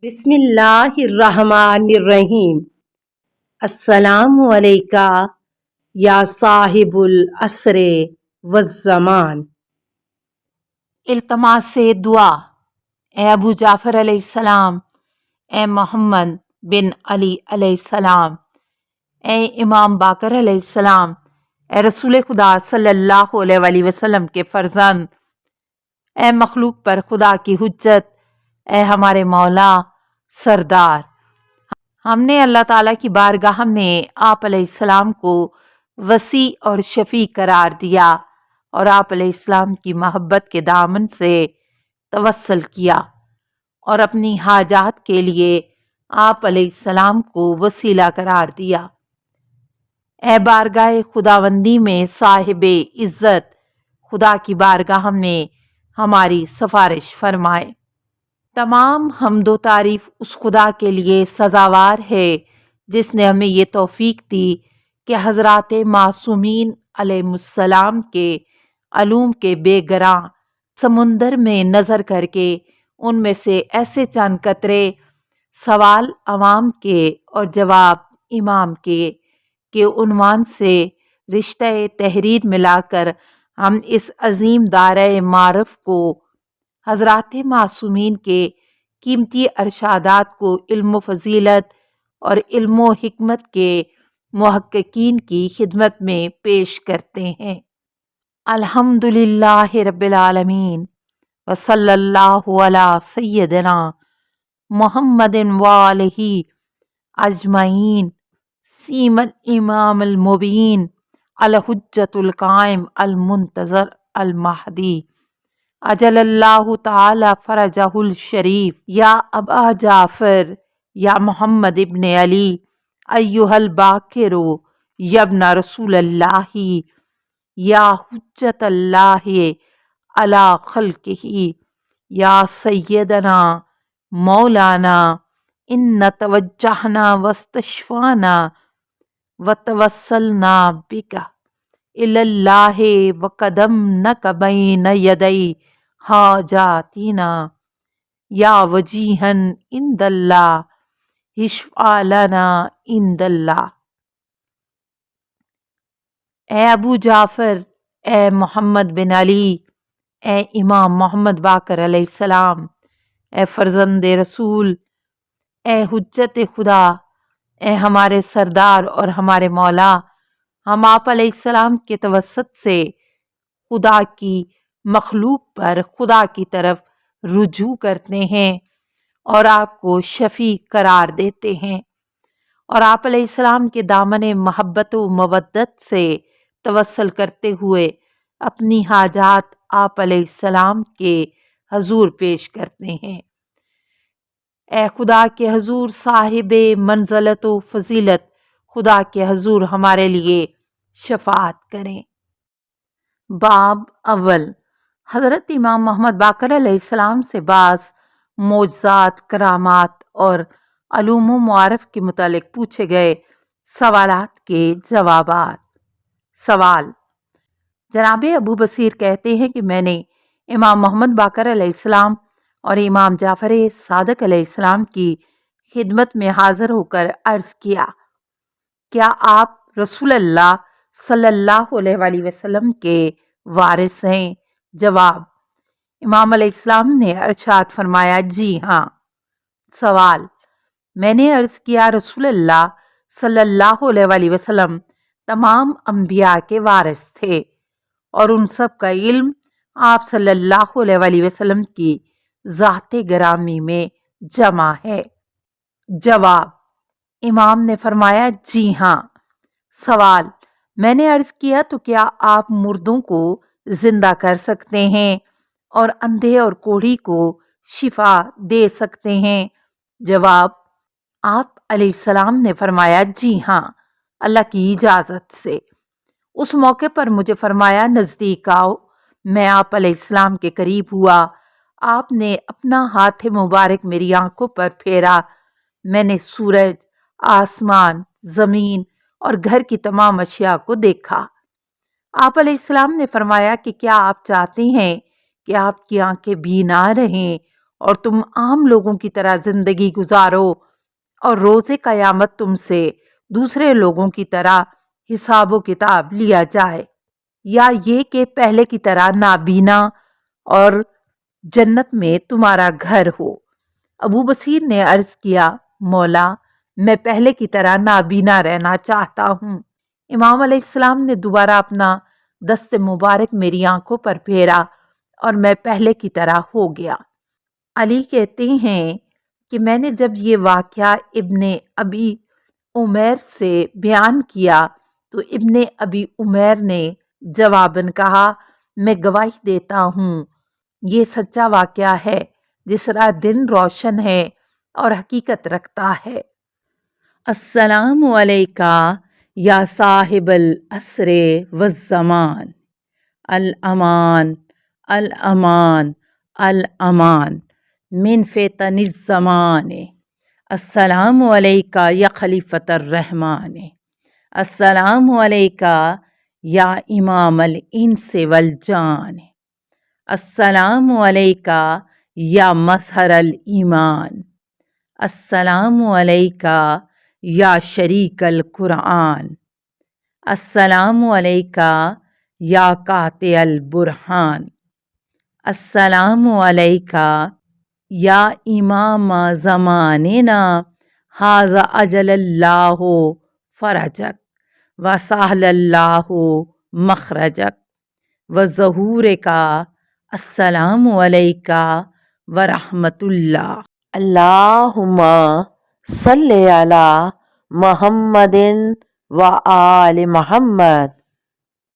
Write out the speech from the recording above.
بسم اللہ الرحمن الرحیم۔ السلام علیکہ یا صاحب العصر والزمان۔ التماس دعا۔ اے ابو جعفر علیہ السلام، اے محمد بن علی علیہ السلام، اے امام باقر علیہ السلام، اے رسول خدا صلی اللہ علیہ وآلہ وسلم کے فرزند، اے مخلوق پر خدا کی حجت، اے ہمارے مولا سردار، ہم نے اللہ تعالیٰ کی بارگاہ میں آپ علیہ السلام کو وسیع اور شفیع قرار دیا اور آپ علیہ السلام کی محبت کے دامن سے توسل کیا اور اپنی حاجات کے لیے آپ علیہ السلام کو وسیلہ قرار دیا۔ اے بارگاہ خداوندی میں صاحب عزت، خدا کی بارگاہ میں ہماری سفارش فرمائے۔ تمام حمد و تعریف اس خدا کے لیے سزاوار ہے جس نے ہمیں یہ توفیق دی کہ حضرات معصومین علیہ السلام کے علوم کے بے گراں سمندر میں نظر کر کے ان میں سے ایسے چند قطرے سوال عوام کے اور جواب امام کے عنوان سے رشتہ تحریر ملا کر ہم اس عظیم دائرہ معارف کو حضرات معصومین کے قیمتی ارشادات کو علم و فضیلت اور علم و حکمت کے محققین کی خدمت میں پیش کرتے ہیں۔ الحمدللہ رب العالمین وصلی اللہ علی سیدنا محمد وآلہ اجمعین۔ سیم الامام المبین الحجۃ القائم المنتظر المہدی اجل اللہ تعالی فرجہ الشریف۔ یا ابا جعفر، یا محمد ابن علی، ایھا الباقر یابن رسول اللہ، یا حجۃ اللہ علی خلقہ، یا سیدنا مولانا ان توجہنا واستشفعنا وتوسلنا بک الی اللہ وقدمناک بین یدی حاجاتنا یا وجیہا عند اللہ اشفع لنا عند اللہ۔ اے ابو جعفر، اے محمد بن علی، اے امام محمد باقر علیہ السلام، اے فرزند رسول، اے حجت خدا، اے ہمارے سردار اور ہمارے مولا، ہم آپ علیہ السلام کے توسط سے خدا کی مخلوق پر خدا کی طرف رجوع کرتے ہیں اور آپ کو شفیع قرار دیتے ہیں، اور آپ علیہ السلام کے دامن محبت و مودت سے توسل کرتے ہوئے اپنی حاجات آپ علیہ السلام کے حضور پیش کرتے ہیں۔ اے خدا کے حضور صاحب منزلت و فضیلت، خدا کے حضور ہمارے لیے شفاعت کریں۔ باب اول، حضرت امام محمد باقر علیہ السلام سے بعض معجزات، کرامات اور علوم و معارف کے متعلق پوچھے گئے سوالات کے جوابات۔ سوال: جناب ابو بصیر کہتے ہیں کہ میں نے امام محمد باقر علیہ السلام اور امام جعفر صادق علیہ السلام کی خدمت میں حاضر ہو کر عرض کیا، کیا آپ رسول اللہ صلی اللہ علیہ وآلہ وسلم کے وارث ہیں؟ جواب: امام علیہ السلام نے ارشاد فرمایا، جی ہاں۔ سوال: میں نے عرض کیا، رسول اللہ صلی اللہ علیہ وآلہ وسلم تمام انبیاء کے وارث تھے اور ان سب کا علم آپ صلی اللہ علیہ وآلہ وسلم کی ذات گرامی میں جمع ہے۔ جواب: امام نے فرمایا، جی ہاں۔ سوال: میں نے عرض کیا، تو کیا آپ مردوں کو زندہ کر سکتے ہیں اور اندھے اور کوڑھی کو شفا دے سکتے ہیں؟ جواب: آپ علیہ السلام نے فرمایا، جی ہاں، اللہ کی اجازت سے۔ اس موقع پر مجھے فرمایا، نزدیک آؤ۔ میں آپ علیہ السلام کے قریب ہوا، آپ نے اپنا ہاتھ مبارک میری آنکھوں پر پھیرا، میں نے سورج، آسمان، زمین اور گھر کی تمام اشیاء کو دیکھا۔ آپ علیہ السلام نے فرمایا کہ کیا آپ چاہتے ہیں کہ آپ کی آنکھیں بینا رہیں اور تم عام لوگوں کی طرح زندگی گزارو اور روز قیامت تم سے دوسرے لوگوں کی طرح حساب و کتاب لیا جائے، یا یہ کہ پہلے کی طرح نابینا اور جنت میں تمہارا گھر ہو؟ ابو بصیر نے عرض کیا، مولا میں پہلے کی طرح نابینا رہنا چاہتا ہوں۔ امام علیہ السلام نے دوبارہ اپنا دست مبارک میری آنکھوں پر پھیرا اور میں پہلے کی طرح ہو گیا۔ علی کہتے ہیں کہ میں نے جب یہ واقعہ ابن ابی عمیر سے بیان کیا تو ابن ابی عمیر نے جواباً کہا، میں گواہی دیتا ہوں یہ سچا واقعہ ہے جس طرح دن روشن ہے اور حقیقت رکھتا ہے۔ السلام علیکہ یا صاحب العصر والزمان، الامان الامان الامان من فتن الزمان، السلام علیکہ یا خلیفۃ الرحمن، السلام علیکہ یا امام الانس والجان، السلام علیکہ یا مظہر الایمان، السلام علیکہ یا شریک القرآن، السلام علیکہ یا قاطع البرہان، السلام علیکہ یا امام زماننا ھذا اجل اللہ فرجک وسہل اللہ مخرجک وظہورک، السلام علیکہ ورحمۃ اللہ۔ اللہم صلی علی محمد و آل محمد۔